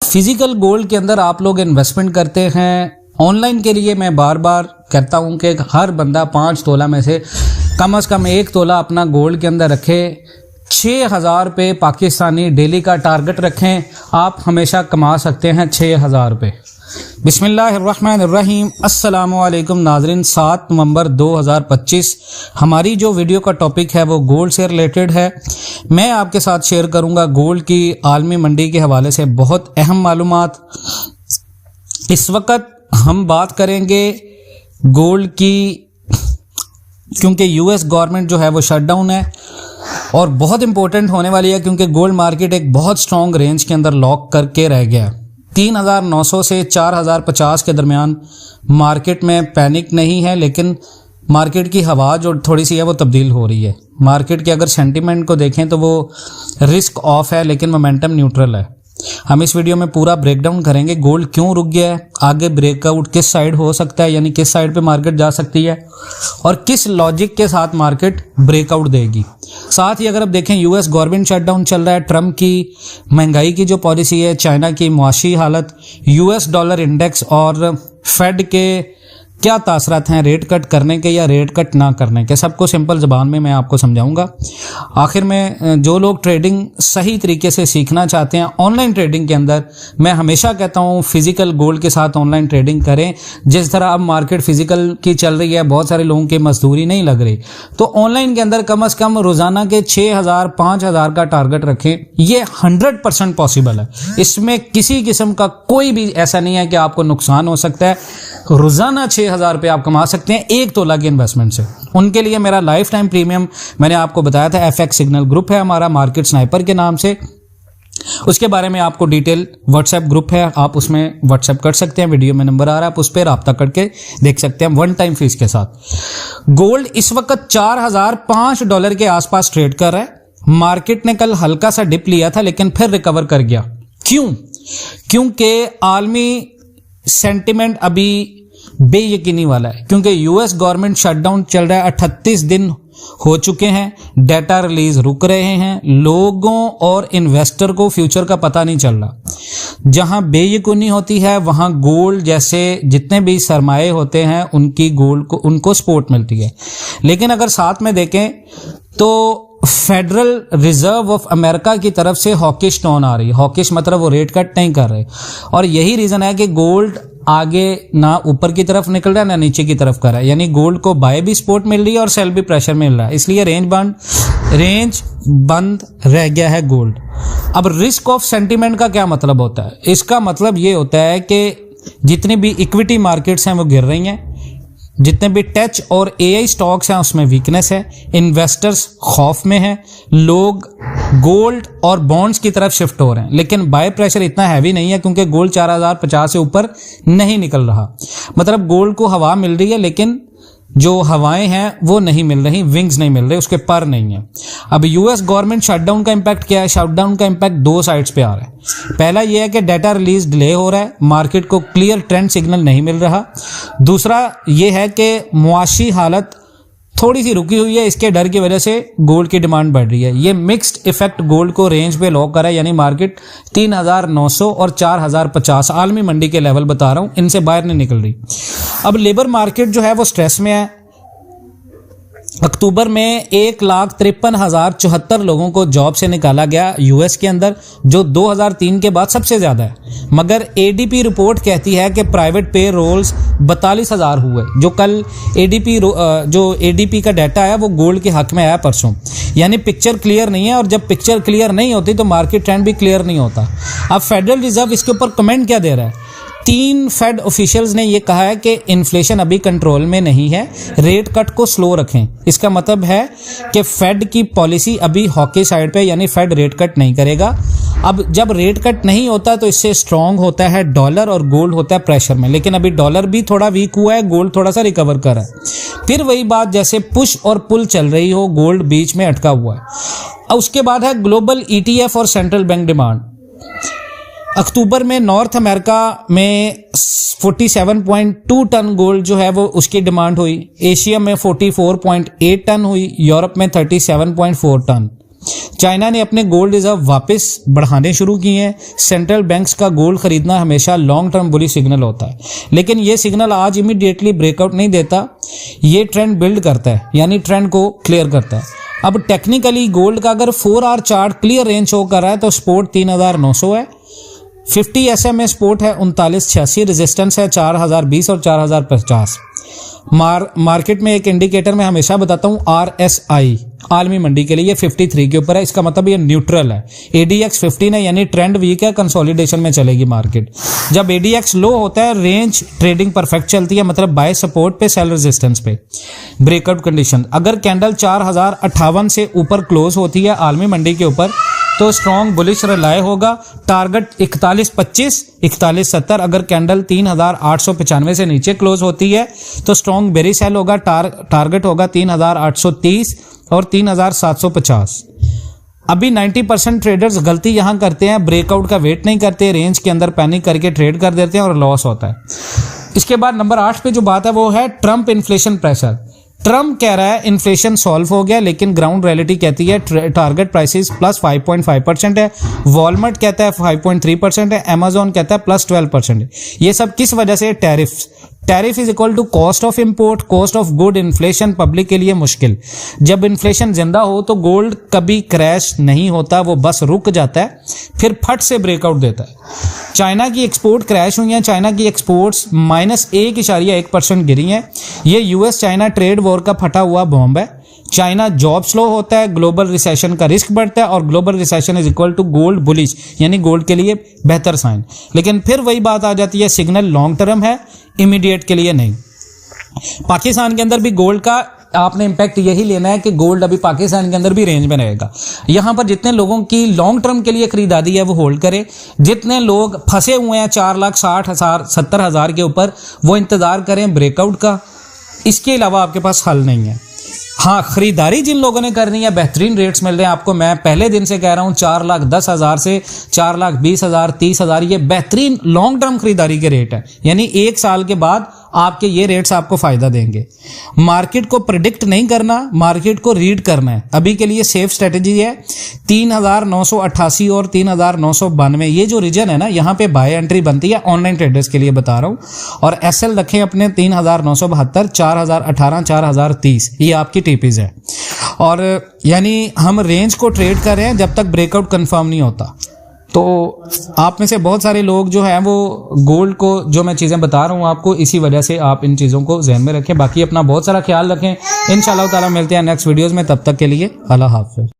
Physical gold के अंदर आप लोग इन्वेस्टमेंट करते हैं ऑनलाइन के लिए, मैं बार बार कहता हूं कि हर बंदा 5 तोला में से कम 1 तोला अपना गोल्ड के अंदर रखे। 6,000 रुपये पाकिस्तानी डेली का टारगेट रखें, आप हमेशा कमा सकते हैं 6,000 रुपये। बिस्मिल्लाहिर्रहमानिर्रहीम। अस्सलामुअलैकुम नाज़रीन, 7 नवंबर 2025 हमारी जो वीडियो का टॉपिक है वो गोल्ड से रिलेटेड है। मैं आपके साथ शेयर करूंगा गोल्ड की आलमी मंडी के हवाले से बहुत अहम मालूमात। इस वक्त हम बात करेंगे गोल्ड की, क्योंकि यूएस गवर्नमेंट जो है वो शटडाउन है और बहुत इंपॉर्टेंट होने वाली है, क्योंकि गोल्ड मार्केट एक बहुत स्ट्रॉन्ग रेंज के अंदर लॉक करके रह गया। 3,900 से 4,050 के दरमियान मार्केट में पैनिक नहीं है, लेकिन मार्केट की हवा जो थोड़ी सी है वो तब्दील हो रही है। मार्केट के अगर सेंटीमेंट को देखें तो वो रिस्क ऑफ है, लेकिन मोमेंटम न्यूट्रल है। हम इस वीडियो में पूरा ब्रेकडाउन करेंगे गोल्ड क्यों रुक गया है, आगे ब्रेकआउट किस साइड हो सकता है, यानी किस साइड पे मार्केट जा सकती है और किस लॉजिक के साथ मार्केट ब्रेकआउट देगी। साथ ही अगर आप देखें यूएस गवर्नमेंट शटडाउन चल रहा है, ट्रम्प की महंगाई की जो पॉलिसी है, चाइना की मुआशी हालत, यूएस डॉलर इंडेक्स और फेड के क्या तासरात हैं रेट कट करने के या रेट कट ना करने के, सबको सिंपल ज़बान में मैं आपको समझाऊंगा। आखिर में जो लोग ट्रेडिंग सही तरीके से सीखना चाहते हैं ऑनलाइन ट्रेडिंग के अंदर, मैं हमेशा कहता हूं फिजिकल गोल्ड के साथ ऑनलाइन ट्रेडिंग करें। जिस तरह अब मार्केट फिजिकल की चल रही है, बहुत सारे लोगों की मजदूरी नहीं लग रही, तो ऑनलाइन के अंदर कम से कम रोजाना के 6,000 5,000 का टारगेट रखें। ये 100% पॉसिबल है, इसमें किसी किस्म का कोई भी ऐसा नहीं है कि आपको नुकसान हो सकता है। रोजाना 6,000 रुपये आप कमा सकते हैं 1 तोला की इन्वेस्टमेंट से। उनके लिए मेरा लाइफ टाइम प्रीमियम मैंने आपको बताया था, FX सिग्नल ग्रुप है हमारा मार्केट स्नाइपर के नाम से। उसके बारे में आपको डिटेल व्हाट्सएप ग्रुप है, आप उसमें व्हाट्सएप कर सकते हैं, वीडियो में नंबर आ रहा है, आप उस पर रब्ता करके देख सकते हैं 1 टाइम फीस के साथ। गोल्ड इस वक्त $4,005 के आसपास ट्रेड कर रहा है। मार्केट ने कल हल्का सा डिप लिया था लेकिन फिर रिकवर कर गया। क्यों? क्योंकि आलमी सेंटिमेंट अभी बेयकीनी वाला है, क्योंकि यूएस गवर्नमेंट शटडाउन चल रहा है, 38 दिन हो चुके हैं, डेटा रिलीज रुक रहे हैं, लोगों और इन्वेस्टर को फ्यूचर का पता नहीं चल रहा। जहां बेयकीनी होती है वहां गोल्ड जैसे जितने भी सरमाए होते हैं उनकी गोल्ड को उनको सपोर्ट मिलती है। लेकिन अगर साथ में देखें तो फेडरल रिजर्व ऑफ अमेरिका की तरफ से हॉकिश टोन आ रही है। हॉकिश मतलब वो रेट कट नहीं कर रहे, और यही रीजन है कि गोल्ड आगे ना ऊपर की तरफ निकल रहा है ना नीचे की तरफ कर रहा है, यानी गोल्ड को बाय भी सपोर्ट मिल रही है और सेल भी प्रेशर मिल रहा है, इसलिए रेंज बंद रह गया है गोल्ड। अब रिस्क ऑफ सेंटीमेंट का क्या मतलब होता है? इसका मतलब ये होता है कि जितनी भी इक्विटी मार्केट्स हैं वो गिर रही हैं, जितने भी टेच और AI स्टॉक्स हैं उसमें वीकनेस है, इन्वेस्टर्स खौफ में हैं, लोग गोल्ड और बॉन्ड्स की तरफ शिफ्ट हो रहे हैं। लेकिन बाय प्रेशर इतना हैवी नहीं है, क्योंकि गोल्ड 4,050 से ऊपर नहीं निकल रहा। मतलब गोल्ड को हवा मिल रही है, लेकिन जो हवाएं हैं वो नहीं मिल रही, विंग्स नहीं मिल रहे, उसके पर नहीं है। अब यूएस गवर्नमेंट शटडाउन का इंपैक्ट क्या है? शटडाउन का इंपैक्ट 2 साइड्स पे आ रहा है। पहला ये है कि डाटा रिलीज डिले हो रहा है, मार्केट को क्लियर ट्रेंड सिग्नल नहीं मिल रहा। दूसरा ये है कि मुआशी हालत थोड़ी सी रुकी हुई है, इसके डर की वजह से गोल्ड की डिमांड बढ़ रही है। ये मिक्स्ड इफेक्ट गोल्ड को रेंज पे लॉक करा है, यानी मार्केट 3,900 और 4,050 आलमी मंडी के लेवल बता रहा हूं, इनसे बाहर नहीं निकल रही। अब लेबर मार्केट जो है वो स्ट्रेस में है। अक्टूबर में 1,53,074 लोगों को जॉब से निकाला गया यूएस के अंदर, जो 2003 के बाद सबसे ज्यादा है। मगर एडीपी रिपोर्ट कहती है कि प्राइवेट पे रोल्स 42,000 हुए। जो कल एडीपी का डाटा है वो गोल्ड के हक में आया परसों, यानी पिक्चर क्लियर नहीं है, और जब पिक्चर क्लियर नहीं होती तो मार्केट ट्रेंड भी क्लियर नहीं होता। अब फेडरल रिजर्व इसके ऊपर कमेंट क्या दे रहा है? 3 फेड ऑफिशियल्स ने यह कहा है कि इन्फ्लेशन अभी कंट्रोल में नहीं है, रेट कट को स्लो रखें। इसका मतलब है कि फेड की पॉलिसी अभी हॉकी साइड पे, यानी फेड रेट कट नहीं करेगा। अब जब रेट कट नहीं होता तो इससे स्ट्रांग होता है डॉलर और गोल्ड होता है प्रेशर में, लेकिन अभी डॉलर भी थोड़ा वीक हुआ है, गोल्ड थोड़ा सा रिकवर कर रहा है। फिर वही बात जैसे पुश और पुल चल रही हो, गोल्ड बीच में अटका हुआ है। और उसके बाद है ग्लोबल ETF और सेंट्रल बैंक डिमांड। अक्टूबर में नॉर्थ अमेरिका में 47.2 टन गोल्ड जो है वो उसकी डिमांड हुई, एशिया में 44.8 टन हुई, यूरोप में 37.4 टन। चाइना ने अपने गोल्ड रिजर्व वापस बढ़ाने शुरू किए हैं। सेंट्रल बैंक्स का गोल्ड खरीदना हमेशा लॉन्ग टर्म बुलिश सिग्नल होता है, लेकिन ये सिग्नल आज इमीडिएटली ब्रेकआउट नहीं देता, ये ट्रेंड बिल्ड करता है, यानी ट्रेंड को क्लियर करता है। अब टेक्निकली गोल्ड का अगर 4 our chart clear range show कर रहा है तो सपोर्ट 3900 है, 50 SMA सपोर्ट है 3986, रेजिस्टेंस है 4020 और 4050। मार्केट में एक इंडिकेटर मैं हमेशा बताता हूं RSI आलमी मंडी के लिए, ये 53 के ऊपर है, इसका मतलब ये न्यूट्रल है। ADX 15 है, यानी ट्रेंड वीक है, कंसोलिडेशन में चलेगी मार्केट। जब ADX लो होता है रेंज ट्रेडिंग परफेक्ट चलती है, मतलब बाय सपोर्ट पे सेल रेजिस्टेंस पे। ब्रेकआउट कंडीशन अगर कैंडल 4058 से ऊपर क्लोज होती है आलमी मंडी के ऊपर तो स्ट्रॉन्ग बुलिश रिलाय होगा। टारगेट 4125 4170। अगर कैंडल 3895 से नीचे क्लोज होती है तो स्ट्रॉन्ग बेरी सेल होगा। टारगेट होगा 3830 और 3750। अभी 90% ट्रेडर्स गलती यहां करते हैं, ब्रेकआउट का वेट नहीं करते, रेंज के अंदर पैनिक करके ट्रेड कर देते हैं और लॉस होता है। इसके बाद नंबर 8 पे जो बात है वो है ट्रंप इन्फ्लेशन प्रेशर। ट्रम्प कह रहा है इन्फ्लेशन सॉल्व हो गया, लेकिन ग्राउंड रियलिटी कहती है टारगेट प्राइसेस प्लस 5.5% है, वॉलमार्ट कहता है 5.3% है, अमेजोन कहता है प्लस 12% है। ये सब किस वजह से? Tariff is equal to cost of import, cost of good, inflation public के लिए मुश्किल। जब इन्फ्लेशन जिंदा हो तो गोल्ड कभी क्रैश नहीं होता, वो बस रुक जाता है, फिर फट से ब्रेकआउट देता है। चाइना की एक्सपोर्ट क्रैश हुई हैं, चाइना की एक्सपोर्ट्स -1.1% गिरी हैं। ये यूएस चाइना ट्रेड वॉर का फटा हुआ बॉम्ब है। चाइना जॉब स्लो होता है, ग्लोबल रिसेशन का रिस्क बढ़ता है और global recession is equal to gold bullish, यानी गोल्ड के लिए बेहतर साइन। लेकिन फिर वही बात आ जाती है, सिग्नल लॉन्ग टर्म है, इमीडिएट के लिए नहीं। पाकिस्तान के अंदर भी गोल्ड का आपने इंपैक्ट यही लेना है कि गोल्ड अभी पाकिस्तान के अंदर भी रेंज में रहेगा। यहां पर जितने लोगों की लॉन्ग टर्म के लिए खरीदारी है वो होल्ड करें, जितने लोग फंसे हुए हैं 4,60,000 70,000 के ऊपर वो इंतजार करें ब्रेकआउट का। इसके अलावा आपके पास हल नहीं है। हाँ, खरीदारी जिन लोगों ने करनी है बेहतरीन रेट्स मिल रहे हैं आपको, मैं पहले दिन से कह रहा हूं 4,10,000 से 4,20,000 30,000 ये बेहतरीन लॉन्ग टर्म खरीदारी के रेट है, यानी 1 साल के बाद आपके ये रेट्स आपको फायदा देंगे। मार्केट को प्रिडिक्ट नहीं करना, मार्केट को रीड करना है। अभी के लिए सेफ स्ट्रेटेजी है 3,988 और 3,992, ये जो रीजन है ना, यहाँ पे बाय एंट्री बनती है ऑनलाइन ट्रेडर्स के लिए बता रहा हूँ। और SL रखें अपने 3,972, 4,018, 4,030, ये आपकी टीपीज है। और यानी हम रेंज को ट्रेड कर रहे हैं जब तक ब्रेकआउट कंफर्म नहीं होता। तो आप में से बहुत सारे लोग जो हैं वो गोल्ड को, जो मैं चीज़ें बता रहा हूँ आपको, इसी वजह से आप इन चीज़ों को ध्यान में रखें। बाकी अपना बहुत सारा ख्याल रखें। इंशाल्लाह ताला मिलते हैं नेक्स्ट वीडियोज़ में, तब तक के लिए अल्लाह हाफ़िज़।